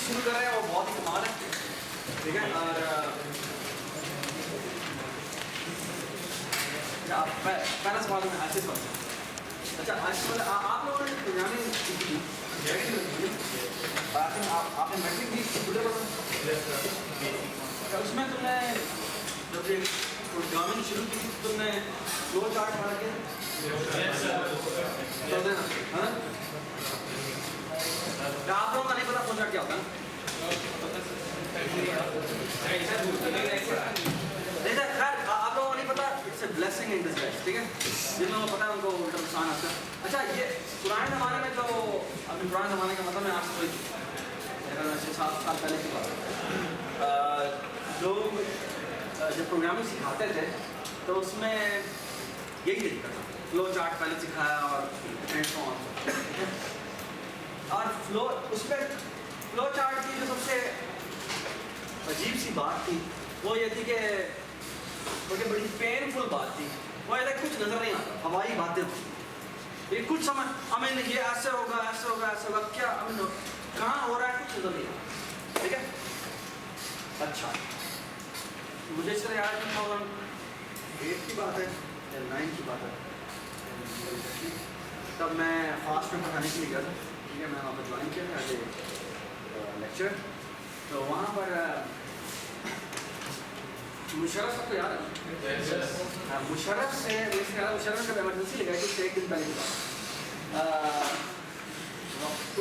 शुरू कर रहे हैं वो बहुत ही कमाल है, ठीक है। और पहला सवाल में ऐसे सवाल, अच्छा आज आप लोगों ने प्रोग्रामिंग सीखी थी, आपने मैट्रिक दी उसमें तुमने जब ये प्रोग्रामिंग शुरू की थी तुमने फ्लो चार्ट पढ़ा के आप लोगों का नहीं पता फ्लो चार्ट क्या होता है? खैर आप लोगों को नहीं पता, it's a blessing in disguise, ठीक है। जिन लोगों को पता है उनको उल्टा नुकसान आता है। अच्छा ये पुराने ज़माने में जो अभी पुराने ज़माने का मतलब मैं आज से 6-7 साल पहले की बात, लोग जब प्रोग्रामिंग सिखाते थे तो उसमें यही तरीका था, फ्लो चार्ट पहले सिखाया और फ्लो उसमें फ्लो चार्ट की जो सबसे अजीब सी बात थी वो ये थी कि बड़ी पेनफुल बात थी, वो ऐसा कुछ नज़र नहीं आता, हवाई बातें होती, कुछ समझ हमें ये ऐसे होगा ऐसे होगा ऐसे होगा, क्या हमें कहाँ हो रहा है कुछ नज़र नहीं आता, ठीक है। अच्छा मुझे इस तरह याद 2008 की बात है या 9 की बात है, तब मैं फास्ट में पढ़ाने के लिए गया था, ठीक है। मैं वहाँ पर ज्वाइन किया था एज ए लेक्चर, तो वहाँ पर मुशर्रफ सबको याद है, मुशर्रफ से मुशर्रफ का एमरजेंसी लगा कुछ एक दिन पहले की बात,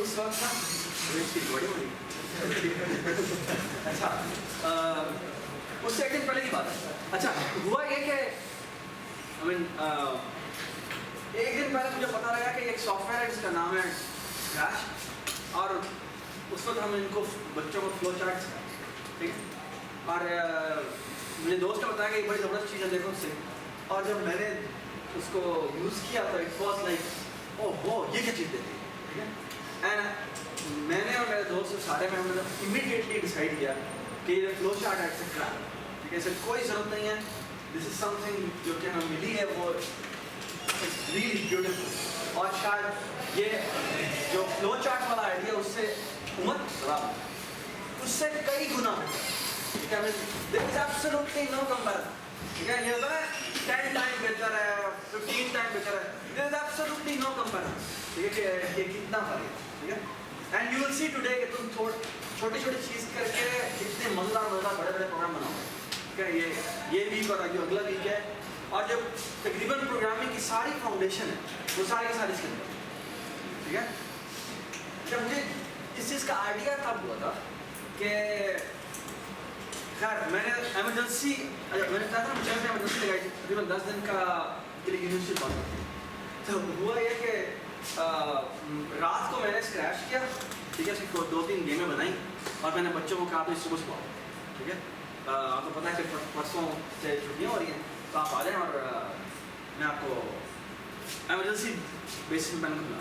उस वक्त था बड़ी बड़ी अच्छा उससे एक दिन पहले की बात है। अच्छा हुआ ये कि आई मीन एक दिन पहले मुझे पता लगा कि एक सॉफ्टवेयर है जिसका नाम है क्रैश, और उस वक्त हम इनको बच्चों को फ्लो चार्ट सिखाए, ठीक है। और मेरे दोस्त ने बताया कि एक बड़ी ज़बरदस्त चीज़ है देखो उससे, और जब मैंने उसको यूज़ किया तो इट वॉज लाइक ओहो ये क्या चीज़ देती है, ठीक है। एंड मैंने और मेरे दोस्त सारे मेंबर ने इमीडिएटली डिसाइड किया कि ये फ्लो चार्ट है इट्स अ क्रैश, ठीक है, इससे कोई ज़रूरत नहीं है, दिस इज़ समथिंग जो कि हमें मिली है वो इट्स रियली ब्यूटीफुल, और शायद ये जो फ्लो चार्ट वाला आइडिया उससे उम्मत खराब उससे कई गुना बेहतर, ठीक है। There is absolutely no comparison, ठीक है। ये होता है 10 टाइम बेहतर है, 15 टाइम बेहतर है, there is absolutely no comparison, ठीक है, कि ये कितना फर्क है, ठीक है। And you will see today कि तुम छोटी छोटी चीज़ करके इतने मज़ेदार बड़े बड़े प्रोग्राम बनाओगे, ठीक है। ये वीक और अगला वीक है, और जब तकरीबन प्रोग्रामिंग की सारी फाउंडेशन है वो सारी की सारी इसके अंदर, ठीक है। जब मुझे इस चीज़ का आइडिया तब हुआ था कि खैर मैंने एमरजेंसी मैंने कहा था मुझे एमरजेंसी लगाई थी तकरीबन 10 दिन का के लिए यूनिवर्सिटी बंद थी, तो हुआ ये कि रात को मैंने स्क्रैच किया, ठीक है, उसकी 2-3 गेमें बनाई और मैंने बच्चों को कहा आप सुबह सुबह, ठीक है। आपको पता है कि परसों से छुट्टियाँ हो रही हैं तो आप आ जाएँ और मैं आपको एमरजेंसी बेसिस पर मैंने बुला,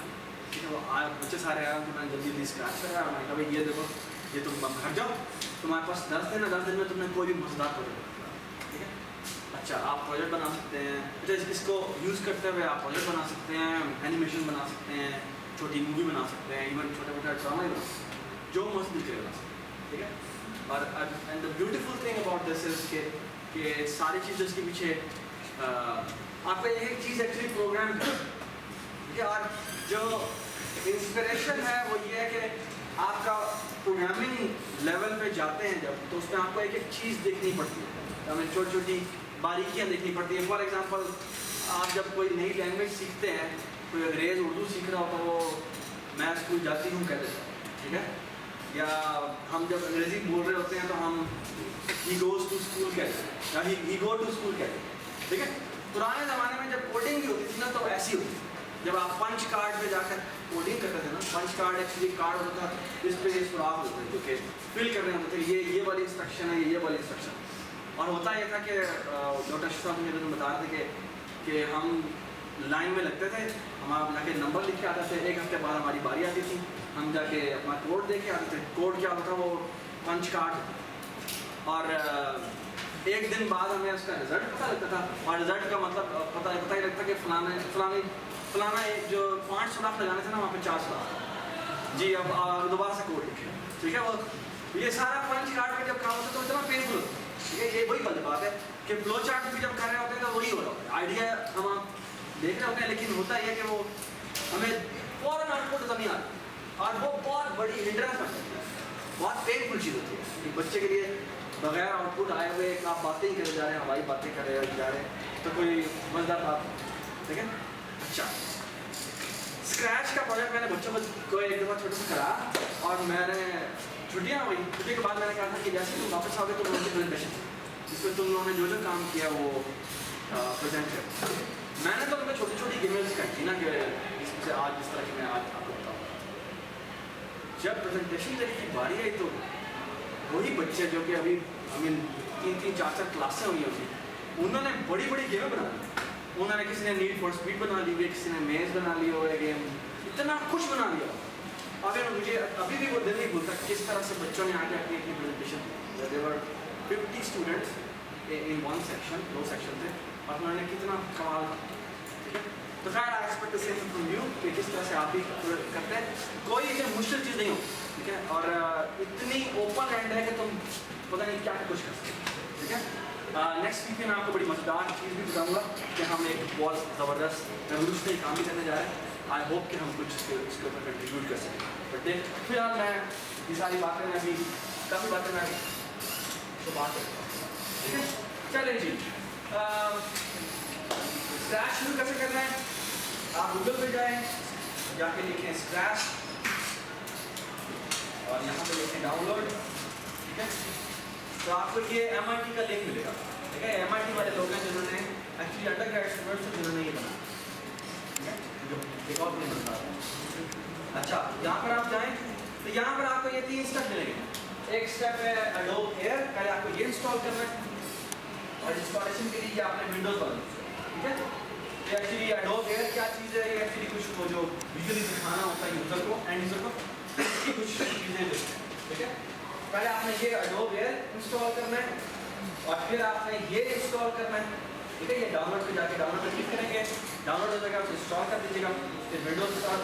ठीक है। वो आए बच्चे सारे आए तो मैंने जल्दी स्क्रैच कराया, मैंने कहा भाई ये देखो ये तुम घर जाओ, तुम्हारे पास 10 दिन है, 10 दिन में तुमने कोई भी मज़ेदार प्रोजेक्ट बना, ठीक है। अच्छा आप प्रोजेक्ट बना सकते हैं, अच्छा इसको यूज़ करते हुए आप प्रोजेक्ट बना सकते हैं, एनिमेशन बना सकते हैं, छोटी मूवी बना सकते हैं, इवन छोटा मोटा ड्रामा ही बना सकते हैं, जो मस्त दिख रहा है, ठीक है। और and the beautiful thing about this is कि सारी चीज़ें इसके पीछे आपको एक चीज़ एक्चुअली प्रोग्राम, ठीक है। और जो इंस्पिरेशन है वो ये है कि आपका प्रोग्रामिंग लेवल पे जाते हैं जब, तो उसमें आपको एक एक चीज़ देखनी पड़ती है, हमें छोटी छोटी बारीकियाँ देखनी पड़ती हैं। फॉर एग्जांपल आप जब कोई नई लैंग्वेज सीखते हैं, कोई अंग्रेज़ उर्दू सीख रहा हो तो वो मैं स्कूल जाती हूँ कहते हैं, ठीक है। या हम जब अंग्रेज़ी बोल रहे होते हैं तो हम ही गोज़ टू स्कूल कहते हैं या ही गो टू स्कूल कहते हैं, ठीक है। पुराने ज़माने में जब कोडिंग भी होती थी ना तो ऐसी होती थी, जब आप पंच कार्ड पे जाकर कोडिंग करते थे ना, पंच कार्ड एक्चुअली कार्ड होता था जिस पे ये सुराख होते थे जो कि फिल कर रहे होते थे, ये वाली इंस्ट्रक्शन है, ये वाली इंस्ट्रक्शन। और होता ये था कि डॉक्टर अशरफ मुझे तो बता रहे थे कि हम लाइन में लगते थे, हम जाके नंबर लिख के आते थे, 1 हफ्ते बाद हमारी बारी आती थी, हम जाके अपना कोड दे के आते थे। कोड क्या होता था, वो पंच कार्ड, और 1 दिन बाद हमें उसका रिज़ल्ट पता लगता था, और रिज़ल्ट का मतलब पता ही लगता कि फलाना एक जो 5 सुराख लगाने थे ना वहाँ पे 4 सुराख, जी अब दोबारा से कोड लिखें, ठीक है। वो ये सारा पंच कार्ड में जब काम होता है तो इतना पेनफुल होता है। ये वही वाली बात है कि फ्लो चार्ट भी जब कर रहे होते हैं तो वही हो रहा होता है। आइडिया हम देख रहे होते हैं, लेकिन होता ये है कि वो हमें फौरन आउटपुट नहीं आता और वो बहुत बड़ी हिंड्रेंस बन जाती है, बहुत पेनफुल चीज़ होती है। एक बच्चे के लिए बगैर आउटपुट आए हुए आप बातें ही करे जा रहे हैं, हवाई बातें करे जा रहे हैं, तो कोई मज़ेदार बात, ठीक है। अच्छा, स्क्रैच का प्रोजेक्ट मैंने बच्चों को एक दफ़ा छोटे से करा और मैंने छुट्टियाँ हुई, छुट्टी के बाद मैंने कहा था कि जैसे तुम वापस आओगे तो उनकी प्रेजेंटेशन जिसमें तुम लोगों ने जो काम किया वो प्रेजेंट है। मैंने तो उनको छोटी छोटी गेमें सिखाई थी ना कि इससे आज जिस तरह की मैं आज आपको बताऊँ। जब प्रेजेंटेशन देने की बारी आई तो वही बच्चे जो कि अभी आई मीन 3-3, 4-4 क्लासें हुई होती, उन्होंने बड़ी बड़ी गेमें बना ली। उन्होंने किसी ने नीड फॉर स्पीड बना ली, किसी ने मेज बना ली हो गेम, इतना कुछ बना लिया। अगर मुझे अभी भी वो दिल नहीं भूलता किस तरह से बच्चों ने आके अपनी अपनी presentation, they were 50 students in one section, 2 section थे और उन्होंने कितना कमाल, ठीक है। तो खैर I expect the same from you कि किस तरह से आप भी करते हैं, कोई इतनी मुश्किल चीज़ नहीं हो, ठीक है। और इतनी ओपन एंड है कि तुम पता नहीं क्या कुछ कर सकते, ठीक है। नेक्स्ट वीक में मैं आपको बड़ी मज़ेदार चीज़ भी बताऊँगा कि हम एक बहुत ज़बरदस्त रेवोल्यूशनरी काम भी करने जा रहे हैं। आई होप कि हम कुछ इसके ऊपर कंट्रीब्यूट कर सकें। बट देख फिलहाल मैं ये सारी बातें मैं अभी काफ़ी बातें मैं तो बात करता हूँ, ठीक है। चलें जी, स्क्रैच शुरू कैसे करना है, आप गूगल पे जाएँ, जाके लिखें स्क्रैच और यहाँ पे लिखें डाउनलोड, ठीक है। तो आपको ये MIT का लिंक मिलेगा, ठीक है। MIT वाले लोग हैं जिन्होंने एक्चुअली अंडर ग्रेजुएट स्टूडेंट्स हैं जिन्होंने ये बनाया, ठीक है, जो एक और नहीं बता रहा है। अच्छा, यहाँ पर आप जाएँ तो यहाँ पर आपको ये 3 स्टेप मिलेंगे। एक स्टेप है एडोब एयर, पहले आपको ये इंस्टॉल करना है और इंस्टॉलेशन के लिए आपने विंडोज़ बनाना, ठीक है। ये एक्चुअली एडोब एयर क्या चीज़ है, ये एक्चुअली कुछ वो जो विजुअली दिखाना होता है यूज़र को, एंड यूज़र को, इसकी कुछ चीज़ें जो, ठीक है। पहले आपने ये एडोब एयर इंस्टॉल करना है और फिर आपने ये इंस्टॉल करना है, ठीक है। ये डाउनलोड पे जाके डाउनलोड पर क्लिक करेंगे, डाउनलोड हो जाएगा, उसे इंस्टॉल कर दीजिएगा। फिर विंडोज़ के साथ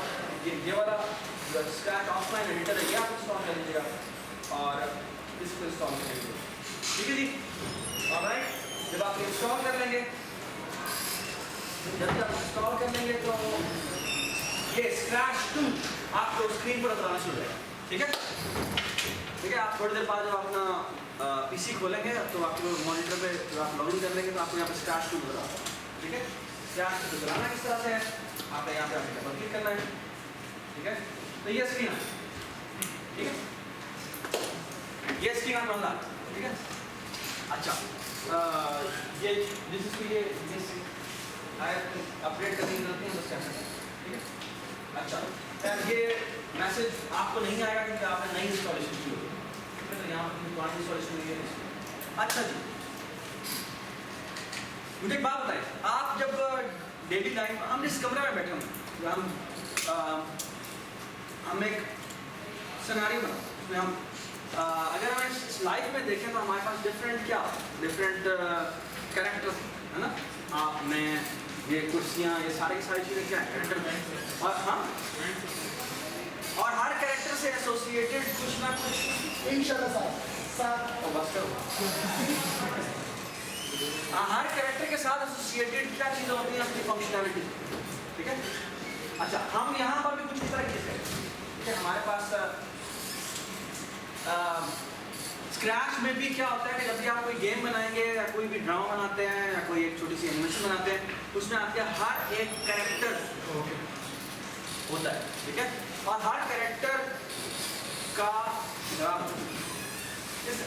ये वाला जो स्क्रैच ऑफलाइन एडिटर है ये आप इंस्टॉल कर लीजिएगा और इसको इंस्टॉल करेंगे, ठीक है जी। ऑलराइट, जब आप इंस्टॉल कर लेंगे, जब आप इंस्टॉल कर लेंगे तो ये स्क्रैच 2 आपको स्क्रीन पर नजर आना शुरू हो जाएगा, ठीक है। ठीक है, आप थोड़ी देर बाद जब अपना PC खोलेंगे तो आपको मॉनिटर पे जब आप लॉगिन कर लेंगे तो आपको यहाँ पे स्क्रैच 2 नजर आता है, ठीक है। स्क्रैच 2 चलाना किस तरह से है, आपको यहाँ पे आके डबल क्लिक करना है, ठीक है। तो ये स्क्रीन है, ठीक है, ये स्क्रीन आप बंदा, ठीक है। अच्छा, ये जिसको ये अपडेट करने की जरूरत नहीं है, बस कैसे, ठीक है। अच्छा, ये मैसेज आपको नहीं आएगा क्योंकि आपने नई इंस्टॉलेशन की होगी, ठीक है। तो यहाँ पर पुरानी इंस्टॉलेशन हुई है। अच्छा जी, मुझे एक बात बताएं, आप जब डेली लाइफ हम जिस कमरे में बैठे हों, हम एक सिनेरियो बनाओ उसमें हम अगर हम इस लाइफ में देखें तो हमारे पास डिफरेंट कैरेक्टर्स है ना। आप मैं ये कुर्सियाँ ये सारी चीज़ें क्या है कैरेक्टर, और हाँ, और हर कैरेक्टर से एसोसिएटेड कुछ ना कुछ इंशाल्लाह साथ और बस करो हर कैरेक्टर के साथ एसोसिएटेड क्या चीज़ें होती हैं, उसकी फंक्शनैलिटी, ठीक है। अच्छा, हम यहाँ पर भी कुछ इस तरह की, ठीक है। हमारे पास स्क्रैच में भी क्या होता है कि जब भी आप कोई गेम बनाएंगे या कोई भी ड्रामा बनाते हैं या कोई एक छोटी सी एनिमेशन बनाते हैं, उसमें आपके हर एक कैरेक्टर होता है, ठीक है। और हर कैरेक्टर का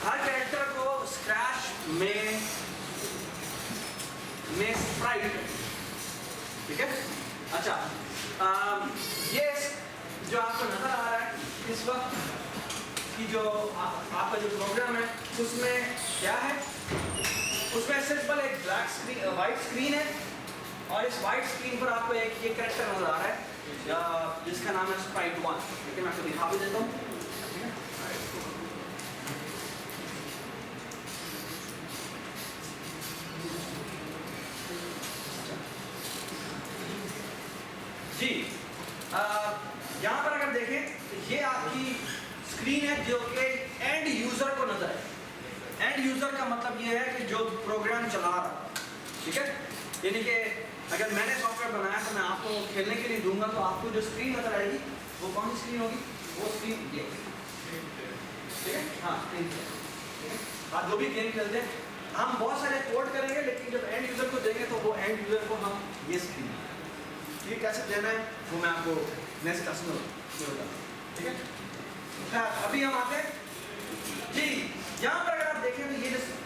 हर कैरेक्टर को स्क्रैच में स्प्राइट, ठीक है। अच्छा, ये जो आपको नजर आ रहा है इस वक्त कि जो आपका जो प्रोग्राम है उसमें क्या है, उसमें सिंपल एक वाइट स्क्रीन है और इस वाइट स्क्रीन पर आपको एक ये कैरेक्टर नजर आ रहा है जिसका नाम है स्प्राइट 1, ठीक है। मैं आपको दिखा भी देता हूँ, जी। यहाँ पर अगर देखें तो ये स्क्रीन है जो कि एंड यूजर को नजर है। एंड यूजर का मतलब ये है कि जो प्रोग्राम चला रहा है, ठीक है, यानी कि अगर मैंने सॉफ्टवेयर बनाया तो मैं आपको खेलने के लिए दूंगा तो आपको जो स्क्रीन नजर आएगी वो कौन सी स्क्रीन होगी? वो स्क्रीन ये, ठीक है, हाँ स्क्रीन, ठीक है। आप जो भी गेम खेलते हैं हम बहुत सारे कोड करेंगे, लेकिन जब एंड यूजर को देंगे तो वो एंड यूजर को हम ये स्क्रीन, ये कैसे देना है वो मैं आपको नेक्स्ट क्लास में बताऊंगा, ठीक है। अभी हम आते हैं जी, यहाँ पर अगर आप देखें तो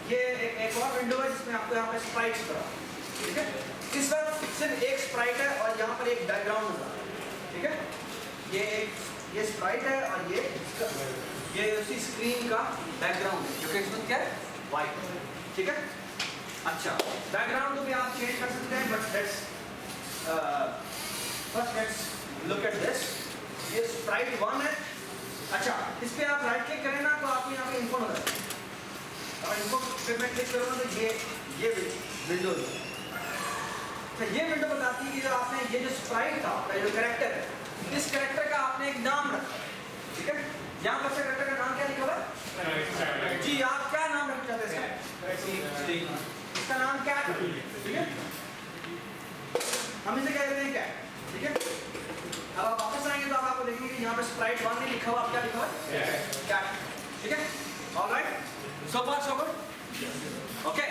ये एक और विंडो है जिसमें आपको यहाँ पे स्प्राइट्स करा, ठीक है। इस वक्त सिर्फ एक स्प्राइट है और यहाँ पर एक बैकग्राउंड है, ठीक है। ये स्प्राइट है और ये उसी स्क्रीन का बैकग्राउंड है जो कि इसमें क्या है? वाइट, ठीक है। अच्छा, बैकग्राउंड को भी आप चेंज कर सकते हैं, but first let's look at this. ये स्प्राइट 1 है। अच्छा, इस पे आप राइट क्लिक करें ना तो आपको यहाँ पे इन्फो नजर आएगा। और इन्फो पे मैं क्लिक करूँगा तो ये विंडो है। तो ये विंडो बताती है कि जो आपने ये जो स्प्राइट था, आपका जो कैरेक्टर है, इस कैरेक्टर का आपने एक नाम रखा, ठीक है। यहाँ पर से कैरेक्टर का नाम क्या लिखा हुआ है? जी, आप क्या नाम रखना चाहते हैं इसका? इसका नाम क्या है? ठीक है, हम इसे कह रहे हैं क्या, ठीक है। अब आप वापस आएंगे तो आपको देखेंगे कि यहाँ पर स्प्राइट 1 नहीं लिखा हुआ, आप क्या लिखा हुआ है? क्या, ठीक है। ऑलराइट, सो फार सो गुड, ओके।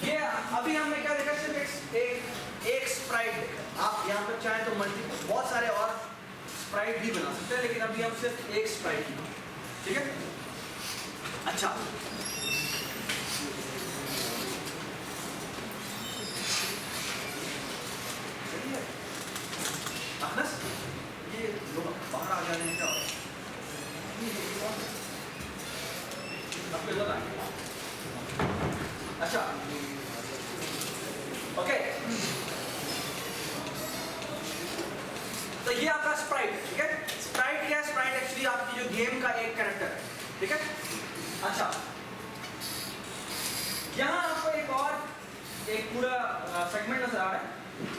ये अभी हमने क्या देखा? सिर्फ एक स्प्राइट देखा। आप यहाँ पर चाहें तो बहुत सारे और स्प्राइट भी बना सकते हैं, लेकिन अभी हम सिर्फ एक स्प्राइट, ठीक है। अच्छा, अखनस ये लोग बाहर आ जाने का आपको इधर आएंगे। अच्छा, ओके, तो ये आपका स्प्राइट, ठीक है। स्प्राइट क्या है? स्प्राइट एक्चुअली आपकी जो गेम का एक कैरेक्टर है, ठीक है। अच्छा, यहाँ आपको एक पूरा सेगमेंट नजर आ रहा है,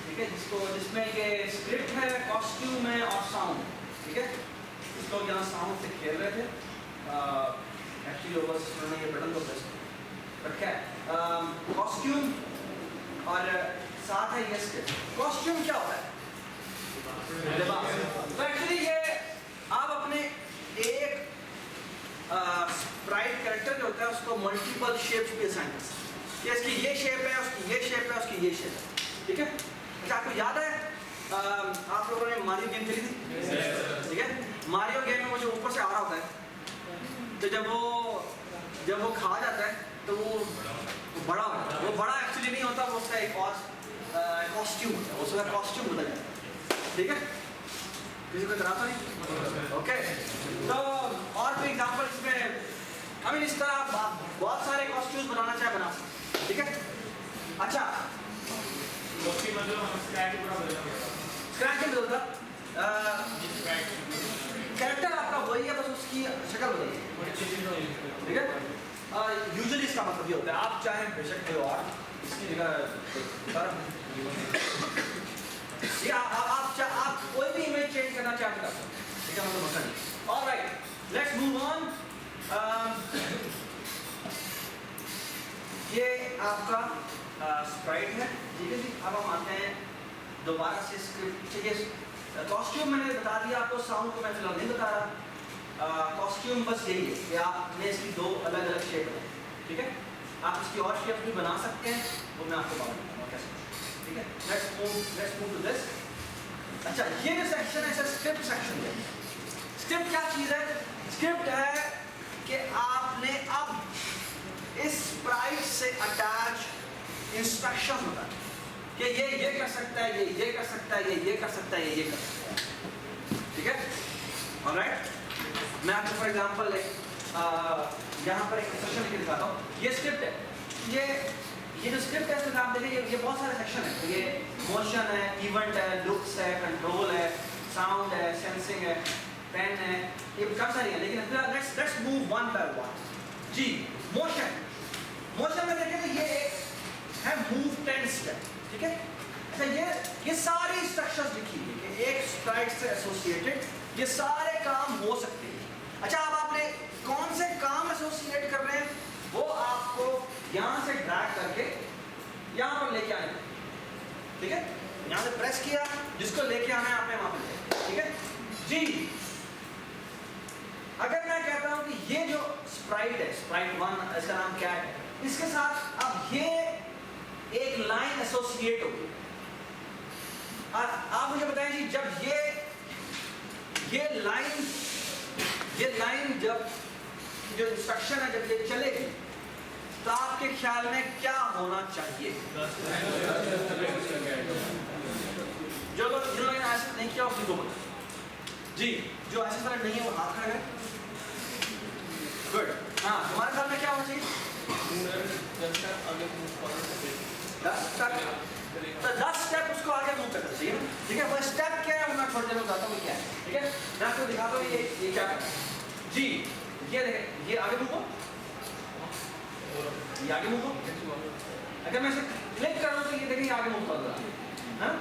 ठीक है, जिसमें ये स्क्रिप्ट है, कॉस्ट्यूम है और साउंड, ठीक है। कुछ लोग यहाँ साउंड से खेल रहे थे, एक्चुअली बस उन्होंने ये बटन को प्रेस रखा है। कॉस्ट्यूम और साथ है ये स्क्रिप्ट। कॉस्ट्यूम क्या होता है? तो एक्चुअली ये आप अपने एक स्प्राइट कैरेक्टर जो होता है उसको मल्टीपल शेप्स भी असाइन कर सकते हैं कि इसकी ये शेप है, उसकी ये शेप है, उसकी ये शेप है, ठीक है। अच्छा, आपको याद है आप लोगों ने मारियो गेम खेली थी, ठीक है। मारियो गेम में वो जो ऊपर से आ रहा होता है, तो जब वो खा जाता है तो वो बड़ा होता है। वो बड़ा एक्चुअली नहीं होता, वो उसका एक और कॉस्ट्यूम होता है, उसका कॉस्ट्यूम होता है, ठीक है। किसी को डराता नहीं, ओके। तो और भी एग्जांपल इसमें हम इस तरह आप बहुत सारे कॉस्ट्यूम्स बनाना चाहे बना सकते, ठीक है। अच्छा, स्क्रैच नहीं बदलता, कैरेक्टर आपका वही है, बस उसकी शक्ल बदलती है, ठीक है। यूजुअली इसका मतलब ये होता है, आप चाहे बेशक कोई और इसकी जगह आप कोई भी इमेज चेंज करना चाहते हैं, ठीक है, मतलब मसला नहीं। Alright, let's move on. ये आपका स्प्राइट है, ठीक है जी। अब हम आते हैं दोबारा से स्क्रिप्ट, ठीक है। कॉस्ट्यूम मैंने बता दिया आपको, साउंड को मैं फिलहाल नहीं बता रहा। कॉस्ट्यूम बस यही है कि आपने इसकी दो अलग अलग शेप बनाई, ठीक है। आप इसकी और शेप भी बना सकते हैं, वो मैं आपको बात बताऊंगा कैसे, ठीक है। Let's move to this. अच्छा, ये जो सेक्शन है स्क्रिप्ट सेक्शन है। स्क्रिप्ट क्या चीज़ है? स्क्रिप्ट है कि आपने अब इस स्प्राइट से अटैच इंस्ट्रक्शन होता है कि ये कर सकता है, ये कर सकता है, ये कर सकता है, ये कर सकता है, ठीक है। ऑलराइट, मैं आपको फॉर एग्जांपल यहाँ पर एक सेक्शन लिख के दिखाता हूँ। ये स्क्रिप्ट है, ये जो स्क्रिप्ट है इसमें आप देखिए ये बहुत सारे सेक्शन है। तो ये मोशन है, इवेंट है, लुक्स है, कंट्रोल है, साउंड है, सेंसिंग है, पेन है, ये काफी सारी है। लेकिन let's move one by one. जी, मोशन में देखें तो ये है मूव 10 स्टेप, ठीक है। अच्छा, ये सारी इंस्ट्रक्शंस लिखी हुई है कि एक स्प्राइट से एसोसिएटेड ये सारे काम हो सकते हैं, अच्छा, अब आपने कौन से काम एसोसिएट कर रहे हैं वो आपको यहां से ड्रैग करके यहां पर लेके आना, ठीक है। यहां से प्रेस किया, जिसको लेके आना है आपने वहां पर, ठीक है जी। अगर मैं कहता हूं कि ये जो स्प्राइट है, स्प्राइट 1, इसका नाम क्या है, इसके साथ अब ये एक लाइन एसोसिएट होगी। आप मुझे बताएं जी, जब ये लाइन जब जो इंस्ट्रक्शन है जब ये चलेगी तो आपके ख्याल में क्या होना चाहिए? जो लोग जिन्होंने ऐसा नहीं किया उनको बताओ जी। जो ऐसे तरह नहीं है वो हाथ खड़ा करें। गुड। हाँ, हमारे ख्याल में क्या होना चाहिए? 10 स्टेप उसको आगे मूव करना चाहिए, ठीक है। वो स्टेप क्या है वो मैं थोड़ी देर में बताता हूँ क्या है, ठीक है। मैं आपको दिखाता हूँ ये क्या है जी। ये देखें, ये आगे मूव हो, ये आगे मूव हो। अगर मैं इसे क्लिक करूँ तो ये देखिए आगे मूव कर रहा है।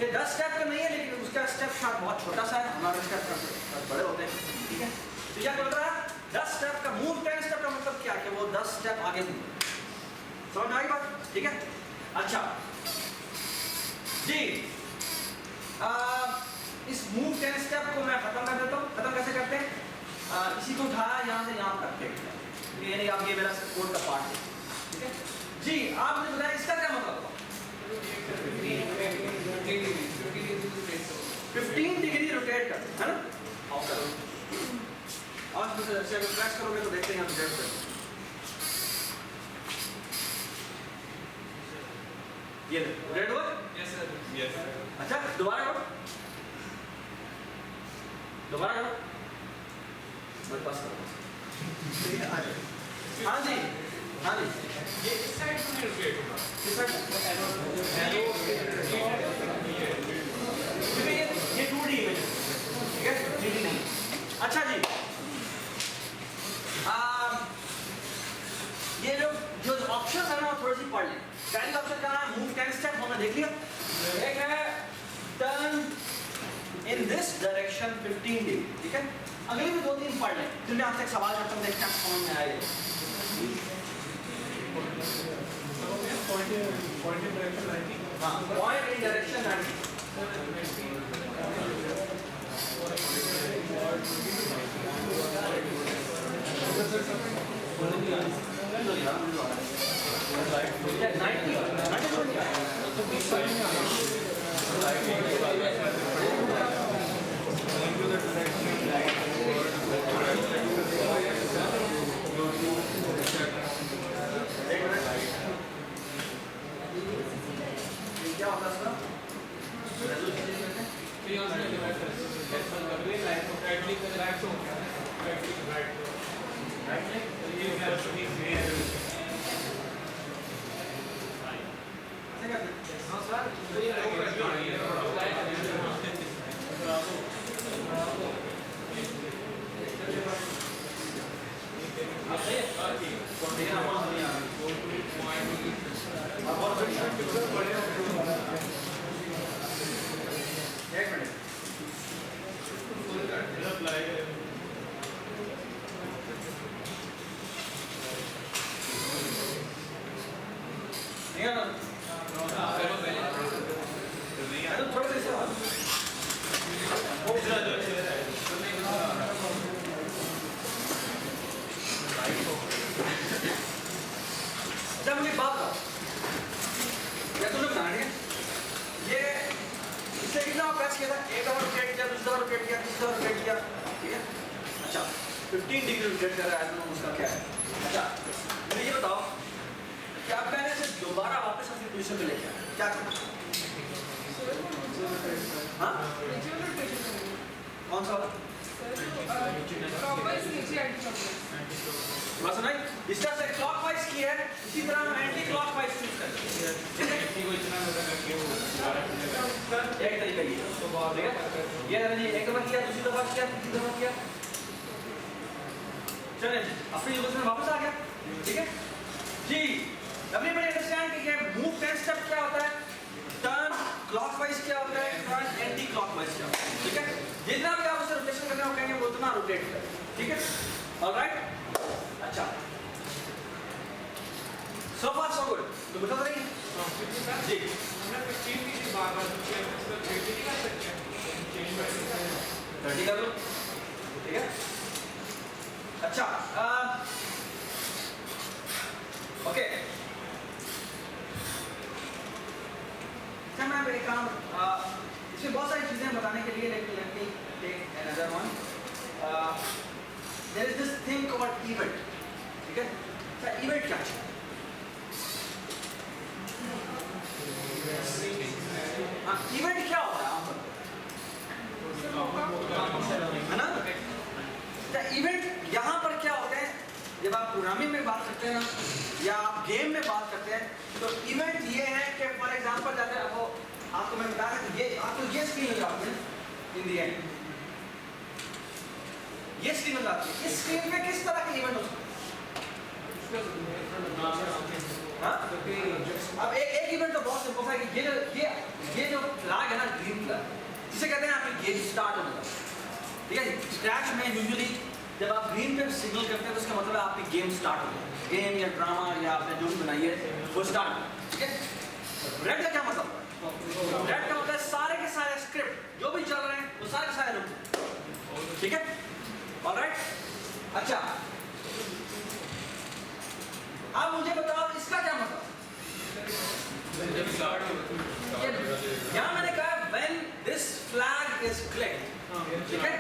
ये 10 स्टेप तो नहीं है, लेकिन उसका स्टेप शायद बहुत छोटा सा है, हमारे स्टेप बड़े होते हैं, ठीक है। तो क्या बोल रहा है 10 स्टेप का मूव, 10 स्टेप का मतलब क्या कि वो 10 स्टेप आगे मूव। समझ में आई बात, ठीक है। अच्छा जी, इस मूव 10 स्टेप को मैं खत्म कर देता हूँ। खत्म कैसे करते हैं? इसी को उठाया यहाँ से यहाँ करते हैं, यानी आप ये मेरा कोड का पार्ट है, ठीक है जी। आप मुझे बताएं इसका क्या मतलब? 15 डिग्री रोटेट कर, है ना। ऑफ करो और प्रेस करोगे तो देखते हैं रोटेट कर। ये रोटेट हुआ? Yes sir, yes. अच्छा, दोबारा करो, दोबारा करो, मेरे पास करो। हाँ जी, हाँ जी। ये इस साइड से नहीं रोटेट होगा, इस साइड ये 2D इमेज है, ठीक है, 3D नहीं। अच्छा जी, ये जो ऑप्शन है ना वो थोड़ी सी पढ़ लें। पहली ऑप्शन क्या है? मूव 10 स्टेप, हमने देख लिया। एक है turn in this direction 15 degree, ठीक है। अगली भी 2-3 पढ़ लें, फिर मैं आपसे एक सवाल करता हूँ, देखते हैं समझ में आएगा। हाँ, पॉइंट इन डायरेक्शन 90। क्या होगा इसका? रोटेशन करने को कहेंगे वो उतना रोटेट करें, ठीक है? ऑलराइट, अच्छा, सो फार सो गुड। तो बता रही जी, हमने कुछ चेंज की थी बार-बार, तो क्या इसको चेंज नहीं कर सकते हैं? चेंज कर सकते हैं। 30 कर लो, ठीक है? अच्छा, ओके, अच्छा मैं एक काम, इसमें बहुत सारी चीजें बताने के लिए, लेकिन let me take another one. There is this thing called event, ठीक है? अच्छा, इवेंट क्या है? हाँ, इवेंट क्या होता है आप है ना? इवेंट यहाँ पर क्या होते हैं, जब आप प्रोग्रामिंग में बात करते हैं ना, या आप गेम में बात करते हैं, तो इवेंट ये है कि फॉर एग्जांपल जैसे आपको मैं बता रहा हूँ, ये आपको ये स्क्रीन मिल जाती है इन दी एंड, ये स्क्रीन मिल जाती है। इस स्क्रीन पे किस तरह के इवेंट हो सकते हैं? अब एक इवेंट तो बहुत सिंपल है कि ये जो फ्लैग है ना, ग्रीन फ्लैग, जिसे कहते हैं आपकी गेम स्टार्ट होने का, ठीक है? स्क्रैच में यूजुअली जब आप ग्रीन पे सिग्नल करते हैं तो उसका मतलब है आपकी गेम स्टार्ट हो गई, गेम या ड्रामा या आपने जो भी बनाई है वो स्टार्ट, ठीक है? रेड का क्या मतलब है? रेड का मतलब है सारे के सारे स्क्रिप्ट जो भी चल रहे हैं वो सारे के सारे रुक जाए, ठीक है? ऑलराइट, अच्छा, अब मुझे बताओ इसका क्या मतलब? यहाँ मैंने कहा when this flag is clicked, ठीक है?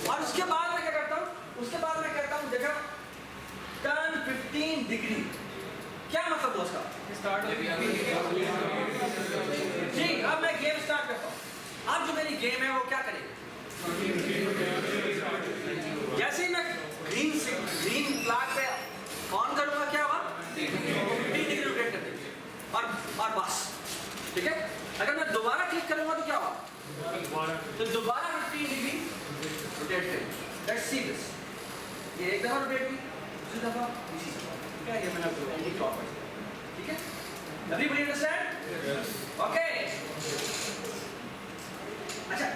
और उसके बाद मैं क्या करता हूँ? उसके बाद मैं कहता हूँ देखो turn 15 डिग्री, क्या मतलब है उसका? जी, अब मैं गेम स्टार्ट करता हूँ। अब जो मेरी गेम है वो क्या करेगी? जैसे ही मैं ग्रीन फ्लैग पे ऑन करूंगा क्या हुआ? 15 डिग्री रोटेट कर देगी और बस, ठीक है? अगर मैं दोबारा क्लिक करूंगा तो क्या होगा? तो दोबारा 15 डिग्री रोटेट करेगी। लेट्स सी दिस, ये एक दफा रोटेट की, दूसरी दफा इसी दफा, ठीक है? ये मैंने एंटी क्लॉकवाइज, ठीक है? Everybody understand? ओके, अच्छा,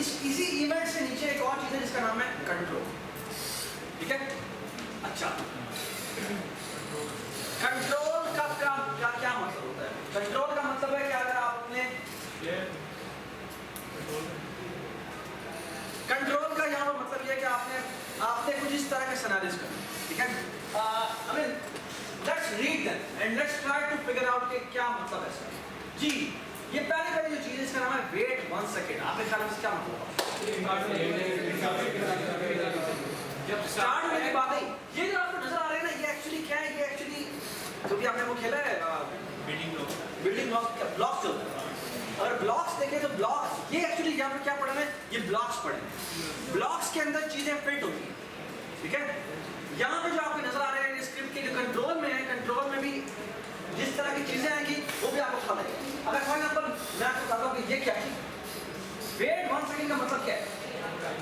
इसी इवेंट से नीचे एक और चीज है जिसका नाम है कंट्रोल, ठीक है? अच्छा, कंट्रोल का क्या मतलब होता है? कंट्रोल का मतलब है कि अगर आपने कंट्रोल का यहाँ पर मतलब ये कि आपने कुछ इस तरह के सिनेरियोस करना, ठीक है? I mean, let's read them and let's try to figure out कि क्या मतलब है इसका। जी, ये पहली जो चीज है इसका नाम है वेट 1 सेकेंड। आपके ख्याल में इसका क्या मतलब है? जब स्टार्ट होने की बात आई, ये जो आपको नजर आ रहा है ना, ये एक्चुअली क्या है? ये एक्चुअली जो भी आपने वो खेला है बिल्डिंग ब्लॉक्स होता है। अगर ब्लॉक्स देखें तो ब्लॉक्स, ये एक्चुअली यहाँ पे क्या पढ़े हैं? ये ब्लॉक्स पढ़े हैं। ब्लॉक्स के अंदर चीजें फिट होती हैं, ठीक है? यहाँ पे जो आपको नजर आ रहे हैं स्क्रिप्ट के जो कंट्रोल में है, कंट्रोल में भी जिस तरह की चीजें आएंगी वो भी आपको पता लगेगा। अगर फॉर एग्जाम्पल मैं आपको बताता हूँ कि ये क्या है, वेट 1 सेकेंड का मतलब क्या है?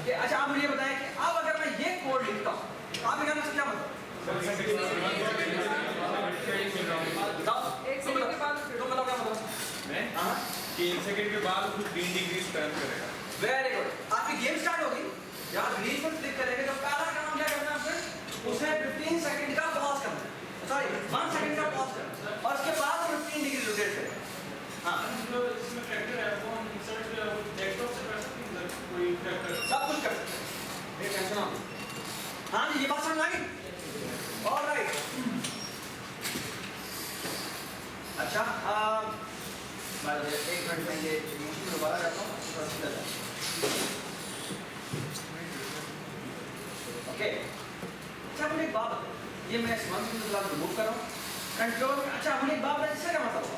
कि अच्छा आप मुझे बताएं कि अब अगर मैं ये कोड लिखता हूँ, आप कहना क्या मतलब? बताओ, 1 सेकंड के बाद तो बताओ क्या मतलब? मैं 3 सेकंड के बाद उसको 3 डिग्री टर्न करेगा। वेरी गुड, आपकी गेम स्टार्ट होगी, यहाँ ग्रीन पर क्लिक करेंगे तो पहला काम क्या करना है आपसे? उसे 15 सेकंड का पॉज करना है, सॉरी 1 सेकंड का पॉज करना है, और उसके बाद 15 डिग्री रोटेट करें। हाँ, इसमें फैक्टर है, वो हम इंसर्ट डेस्कटॉप से कर सकते हैं, कोई फैक्टर सब कुछ कर सकते हैं, ये टेंशन ना हो। हाँ जी, ये बात समझ आ गई? ऑलराइट, अच्छा, एक मिनट में ये इमोशन दोबारा करता हूँ, ओके? अच्छा, मुझे एक बात बताओ, ये मैं इस मंथ में रिमूव कर रहा हूँ कंट्रोल। अच्छा, मुझे एक बात बताओ, इससे क्या मतलब होगा?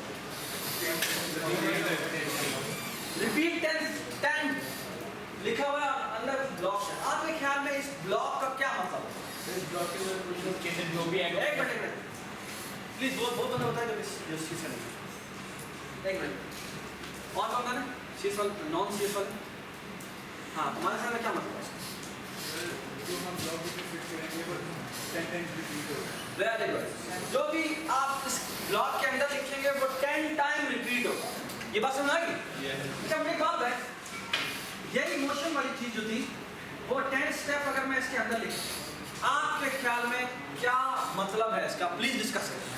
रिपीट 10 लिखा हुआ अंदर ब्लॉक है। आपके ख्याल में इस ब्लॉक का क्या मतलब है? इस ब्लॉक के अंदर कुछ जो भी एक मिनट प्लीज, बहुत बंदा होता है जब इस चीज का नहीं। एक मिनट, और बंदा ना सीएसएल नॉन सीएसएल, हाँ, तुम्हारे ख्याल में क्या मतलब है? जो हम ब्लॉक पे फिट करेंगे वो 10 टाइम्स रिपीट होगा। वेरी गुड, जो भी आप इस ब्लॉक के अंदर लिखेंगे वो 10 टाइम रिपीट होगा। ये बात समझ आ गई? अच्छा, मुझे एक बात है, यही मोशन वाली चीज जो थी वो 10 स्टेप अगर मैं इसके अंदर लिखूं, आपके ख्याल में क्या मतलब है इसका? प्लीज डिस्कस करें।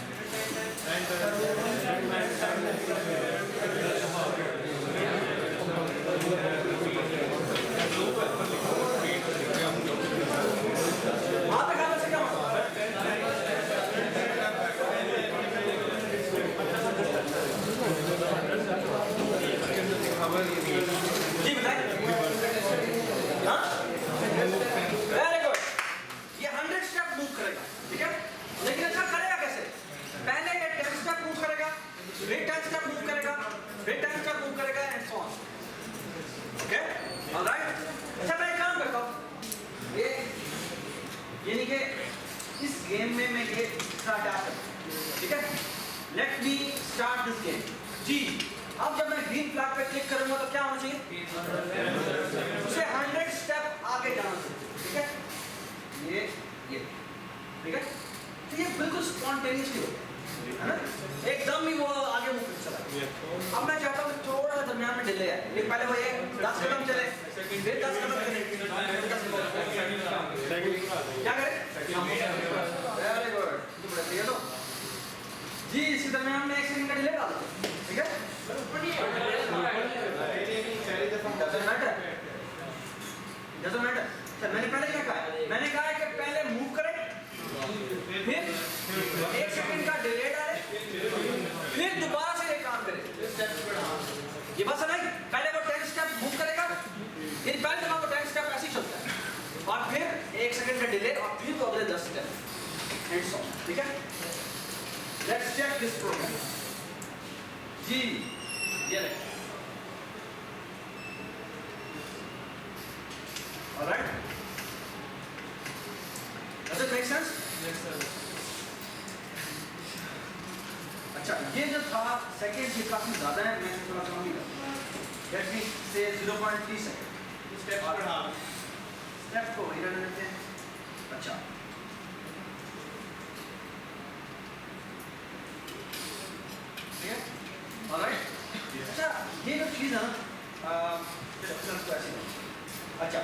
आपके ख्याल से क्या मतलब है? जी बताइए। हाँ? Very good. ये 100 स्टेप मूव करेगा, ठीक है? लेकिन अच्छा करेगा कैसे? पहले ये 10 स्टेप मूव करेगा, फिर 10 स्टेप मूव करेगा, फिर 10 स्टेप मूव करेगा and so on. Okay? Alright? अच्छा मैं एक काम करता हूँ। ये यानी कि इस गेम में मैं ये स्टार्ट करता हूँ, ठीक है? Let me start this game. जी, अब जब मैं ग्रीन फ्लैग पे क्लिक करूंगा तो क्या होना चाहिए? उसे 100 स्टेप आगे जाना चाहिए, ठीक है? ये ठीक है? तो ये बिल्कुल स्पॉन्टेनियसली होता है ना? एकदम ही वो आगे मुंह कर चला। अब मैं चाहता हूँ थोड़ा सा दरमियान में डिले है। ये पहले वो ये 10 कदम चले, फिर 10 कदम चले, क्या करें? Very good. ये तो जी इसी दरमियान में 1 सेकंड का डिले डाल दो, ठीक है? Doesn't matter. सर मैंने पहले क्या कहा है? मैंने कहा है कि पहले मूव करें, फिर 1 सेकंड का डिले डालें, फिर दोबारा से ये काम करें। ये बस नहीं, पहले वो 10 स्टेप मूव करेगा, फिर पहले तो वो 10 स्टेप ऐसे ही चलता है, और फिर 1 सेकंड का डिले, और फिर वो अगले 10 स्टेप एंड सो, ठीक है? Let's check this program. जी ये ले। Alright, does it make sense? Yes, sir. अच्छा ये जो था सेकंड ये काफी ज्यादा है, मैं थोड़ा कम ही कर। लेट मी से 0.3 सेकंड Step बढ़ा। स्टेप को इधर लेते हैं। अच्छा ठीक है, ऑलराइट। अच्छा ये जो चीज है ना, अच्छा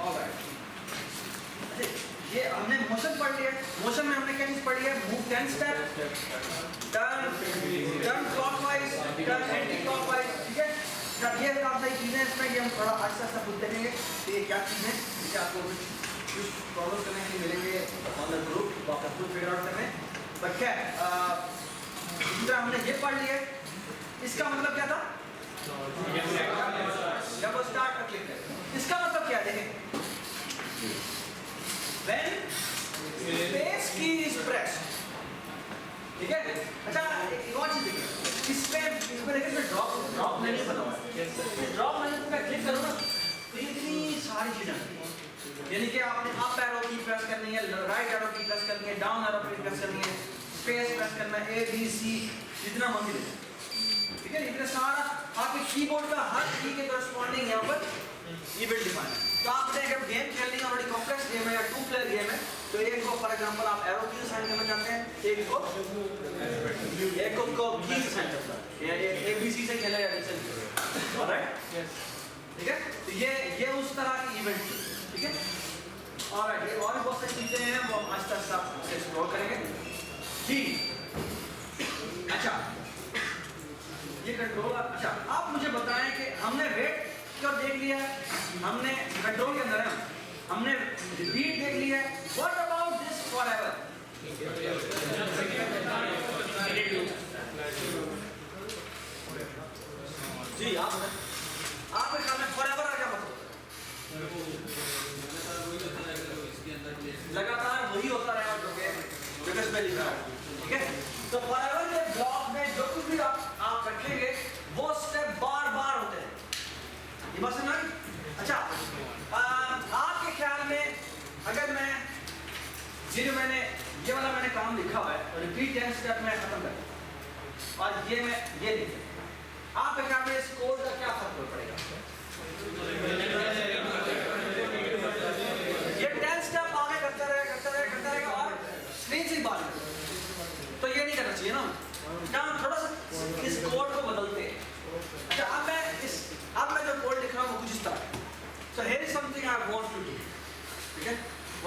ऑलराइट, ये हमने मोशन पढ़ लिया। मोशन में हमने क्या चीज पढ़ी है? Move 10 step, turn clockwise, turn anti clockwise, ठीक है? जब ये काफी सारी चीजें इसमें, ये हम थोड़ा आहिस्ता आहिस्ता खुद देखेंगे कि ये क्या चीज़ है, जिसे आपको कुछ प्रॉब्लम करने के लिए मिलेंगे ऑन द ग्रुप, तो आप खुद फिगर आउट करें। बट क्या दूसरा हमने ये पढ़ लिया, इसका मतलब क्या था? जब वो स्टार्ट पर क्लिक करें, इसका मतलब क्या है? देखें, when space key is pressed, ठीक है? अच्छा एक और चीज देखिए, इसमें देखिए इसमें ड्रॉप मेन्यू बना हुआ है। ड्रॉप मेन्यू पे क्लिक करो ना, तो ये इतनी सारी चीजें यानी कि आपने अप एरो की प्रेस करनी है, राइट एरो की प्रेस करनी है, डाउन एरो की प्रेस करनी है, स्पेस प्रेस करना है, A B C जितना मर्जी दे, ठीक है? इतना सारा आपके कीबोर्ड का हर की के करस्पॉन्डिंग यहाँ पर इवेंट डिफाइन है। तो आपने अगर गेम खेलनी है, ऑलरेडी कॉम्प्लेक्स गेम है या 2 प्लेयर गेम है, तो एक को फॉर एग्जांपल आप एरो की असाइन करना चाहते हैं, एक को की असाइन करना है, या ABC से खेला या D से खेला, ऑलराइट? ठीक है? तो ये उस तरह की इवेंट है, ठीक है? ऑलराइट, ये और भी बहुत सारी चीजें हैं, वो हम आहिस्ता आहिस्ता एक्सप्लोर करेंगे। ठीक, अच्छा ये कंट्रोल। अच्छा आप मुझे बताएं कि हमने वेट क्या देख लिया है, हमने कंट्रोल के अंदर है, हमने रिपीट देख लिया है, व्हाट अबाउट दिस फॉरएवर? जी आपके ख्याल में फॉरएवर का क्या मतलब? लगातार वही होता रहेगा जो कि विकस में लिखा है, ठीक है? तो फॉरएवर के ब्लॉक में जो कुछ भी आप रखेंगे वो स्टेप बार बार होते हैं, ये बात समझ? अच्छा आपके ख्याल में अगर मैं ये जो मैंने ये वाला मैंने काम लिखा हुआ है, रिपीट 10 स्टेप में खत्म कर और ये मैं ये लिख, आपके ख्याल में इस कोड का क्या फर्क पड़ेगा? ये 10 स्टेप आगे करता रहेगा और स्क्रीन से बात करेगा, तो ये नहीं करना चाहिए ना। क्या हम थोड़ा सा इस कोड को बदलते हैं,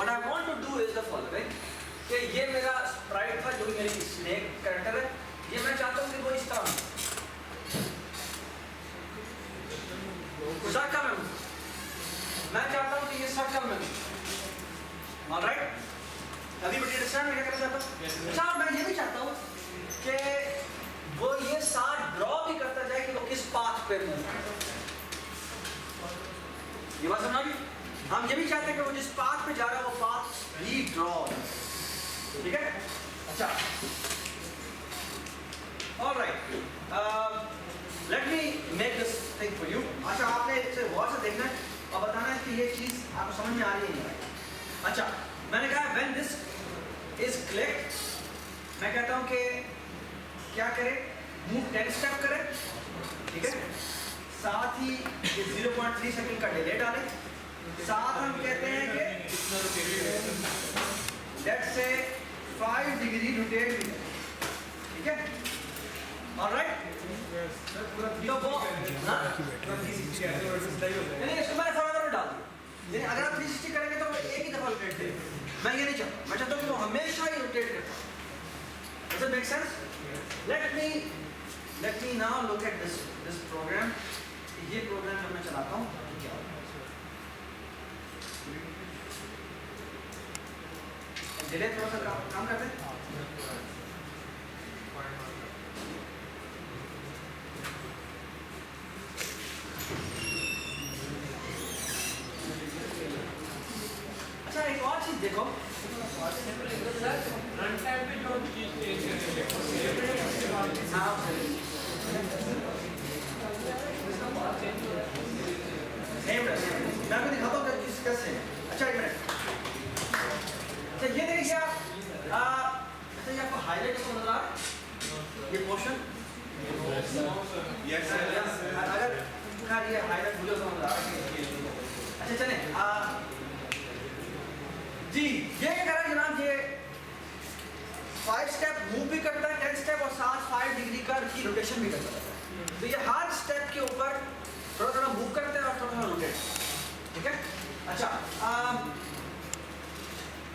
what I want to do is the following कि ये मेरा स्प्राइट था जो कि मेरी स्नेक कैरेक्टर है, ये मैं चाहता हूँ कि वो इस तरह सर्कल में, मैं चाहता हूँ कि ये सर्कल में, ऑलराइट? अभी बड़ी अंडरस्टैंड मैं क्या करना चाहता हूँ? अच्छा, मैं ये भी चाहता हूँ कि वो ये साथ ड्रॉ भी करता जाए कि वो किस पाथ पे मूव कर रहा है। ये बात समझ गई? हम ये भी चाहते हैं कि वो जिस पाथ पे जा रहा है वो पाथ भी ड्रॉ, ठीक है? अच्छा, alright, let me make this thing for you. अच्छा, आपने इसे गौर से देखना है और बताना है कि ये चीज़ आपको समझ में आ रही है नहीं आ रही। अच्छा, मैंने कहा व्हेन दिस इज क्लिक, मैं कहता हूँ कि क्या करें, मूव 10 स्टेप करें, ठीक है? साथ ही ये 0.3 सेकंड का डिले डालें, साथ हम कहते हैं कि लेट्स से 5 डिग्री रोटेट भी, ठीक है? ऑलराइट? तो वो नहीं, इसको मैंने फॉरवर्ड में डाल दिया, लेकिन अगर आप 360 करेंगे तो वो एक ही दफा रोटेट करेगा। मैं ये नहीं चाहता, मैं चाहता हूँ कि वो हमेशा ही रोटेट करता है। Does it make sense? Let me now look at this program. ये प्रोग्राम जब मैं चलाता हूँ तो क्या होता है? डिले थोड़ा सा काम करते हैं। अच्छा, एक और चीज देखो, रन टाइम पे जो चीज चेंज करेंगे हाँ, मैं आपको दिखाता हूँ कैसे है। अच्छा, एक मिनट, अच्छा ये देखिए आप, अच्छा ये आपको हाईलाइट को नजर आ रहा है, ये पोर्शन, अगर खैर ये हाईलाइट मुझे तो नजर आ रहा है। अच्छा चलें, जी ये क्या कर रहा है जनाब, ये 5 स्टेप मूव भी करता है, 10 स्टेप, और साथ 5 डिग्री का की रोटेशन भी करता है। तो ये हर स्टेप के ऊपर थोड़ा थोड़ा मूव करते हैं और थोड़ा थोड़ा रोटेट, ठीक है? अच्छा,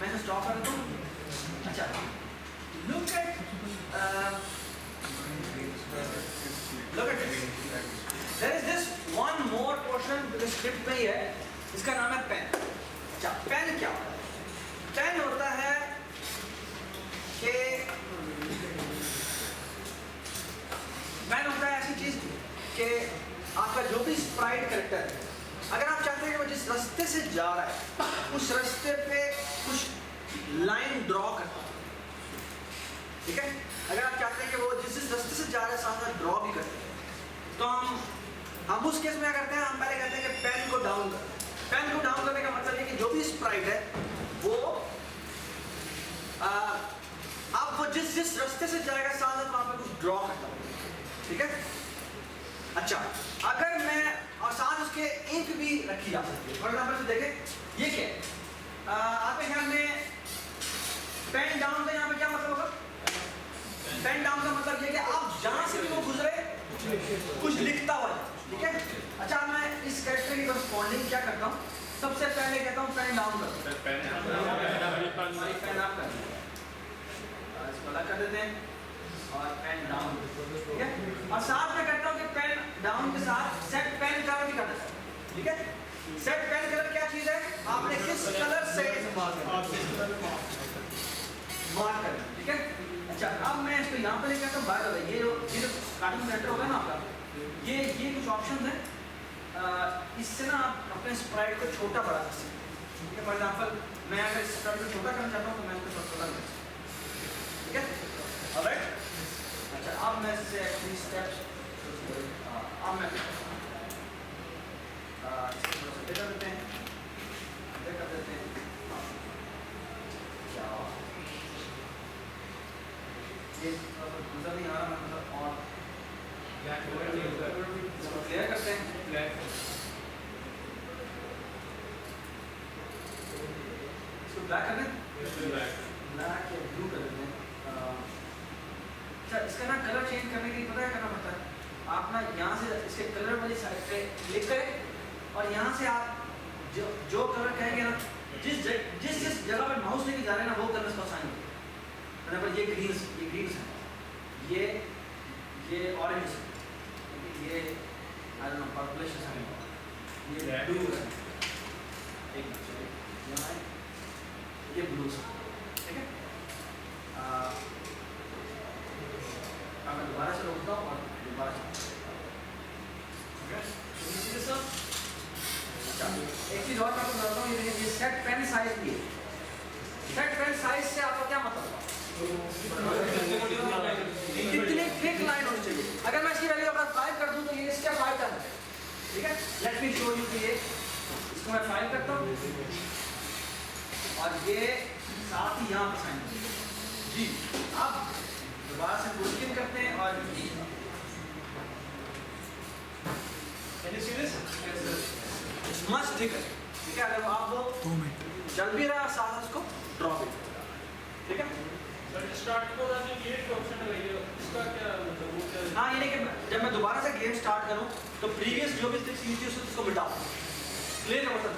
मैं इसे स्टॉप कर देता हूँ। अच्छा, look at this. There is this one more portion जो स्क्रिप्ट में ही है, इसका नाम है पेन। अच्छा, पेन क्या होता है? पेन होता है कि पेन होता है ऐसी चीज कि आपका जो भी स्प्राइट कैरेक्टर है, अगर आप चाहते हैं कि वो जिस रास्ते से जा रहा है उस रास्ते पे कुछ लाइन ड्रॉ करता है, ठीक है? अगर आप चाहते हैं कि वो जिस रास्ते से जा रहा है साथ साथ ड्रॉ भी करते हैं, तो हम उस केस में क्या करते हैं, हम पहले कहते हैं कि पेन को डाउन कर। पेन को डाउन करने का मतलब है कि जो भी स्प्राइट है वो अब वो जिस रास्ते से जाएगा साथ साथ वहाँ पे कुछ ड्रॉ करता है, ठीक है? अच्छा, अगर मैं और साथ उसके इंक भी रखी जा सकती है। फॉर एग्जाम्पल से देखें, ये क्या है, आपके ख्याल में पेन डाउन का यहाँ पे क्या मतलब होगा? पेन डाउन का मतलब ये कि आप जहाँ से भी वो गुजरे कुछ लिखता हुआ, ठीक है? अच्छा, मैं इस कैरेक्टर की कॉरस्पॉन्डिंग क्या करता हूँ, सबसे पहले कहता हूँ पेन डाउन कर, पेन अप कर, इसको अलग कर देते हैं और पेन डाउन, ठीक है? और साथ में कहता हूँ कि पेन डाउन के साथ सेट पेन कलर भी कर देता हूँ, ठीक है? सेट पेन कलर क्या चीज है, आपने किस कलर से मार्क करना, ठीक है? अच्छा, अब मैं इसको यहाँ पे लेकर आता हूँ। बाय द वे, ये जो कार्टून कैरेक्टर होगा ना आपका, ये कुछ ऑप्शन है, इससे ना आप अपने स्प्राइट को छोटा बड़ा कर सकते हैं, ठीक है? फॉर एग्जाम्पल, मैं अगर इस स्प्राइट को छोटा करना चाहता हूँ तो मैं इसको छोटा कर सकता हूँ, ठीक है? ऑलराइट? अच्छा, अब मैं इससे एक्चुअली स्टेप्स अब मैं इसको थोड़ा सा कर देते हैं, कर देते हैं, क्या ये गुजर नहीं आ रहा, मैं मतलब और क्लियर करते हैं, इसको ब्लैक कर दें, ब्लैक या ब्लू कर देते हैं। अच्छा, इसका ना कलर चेंज करने के लिए पता है करना पड़ता है, आप ना यहाँ से इसके कलर वाली साइड पे क्लिक करें और यहाँ से आप जो कलर कहेंगे ना जिस जगह पे माउस लेके जा रहे हैं ना वो कलर्स को असाइन होते हैं। पर ये ग्रीन्स है, ये ऑरेंज है, ये आई डोंट नो पर्पलिश है, ये ब्लू है, एक मिनट यहाँ है, ये ब्लू है, ठीक है। मैं दोबारा से रोकता हूँ और दोबारा से एक चीज और मैं आपको बताता हूँ, ये सेट पेन साइज भी है। सेट पेन साइज से आपका क्या मतलब है? कितनी थिक लाइन होनी चाहिए। अगर मैं इसकी वैल्यू अगर 5 कर दूं तो ये इसका 5 टर्न है, ठीक है। लेट मी शो यू कि ये इसको मैं 5 करता हूँ और ये साथ ही यहाँ पर साइन जी। अब दोबारा से क्वेश्चन करते हैं और मच ठीक है, ठीक है। अगर आप वो चल भी रहा है साथ उसको ड्रॉ भी, ठीक है। हाँ ये कि जब मैं दोबारा से गेम स्टार्ट करूं तो प्रीवियस जो भी स्टिक्स यूज थी उसको मिटाओ, क्लियर है मतलब,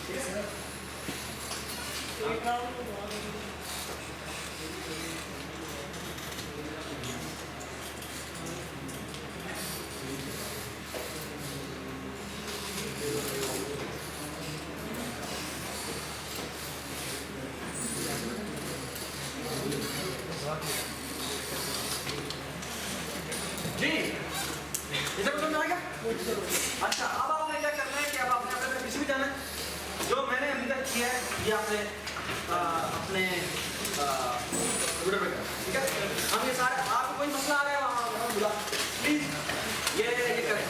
ठीक है। जी इसे कुछ समझ आएगा? अच्छा अब आपने क्या करना है कि अब आपने अपने पीछे भी जाना है। जो मैंने अभी तक किया है ये आपने अपने कंप्यूटर पे करना, ठीक है। हम ये सारे आपको कोई मसला आ रहा है वहाँ बुला प्लीज ये करें।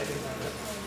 Second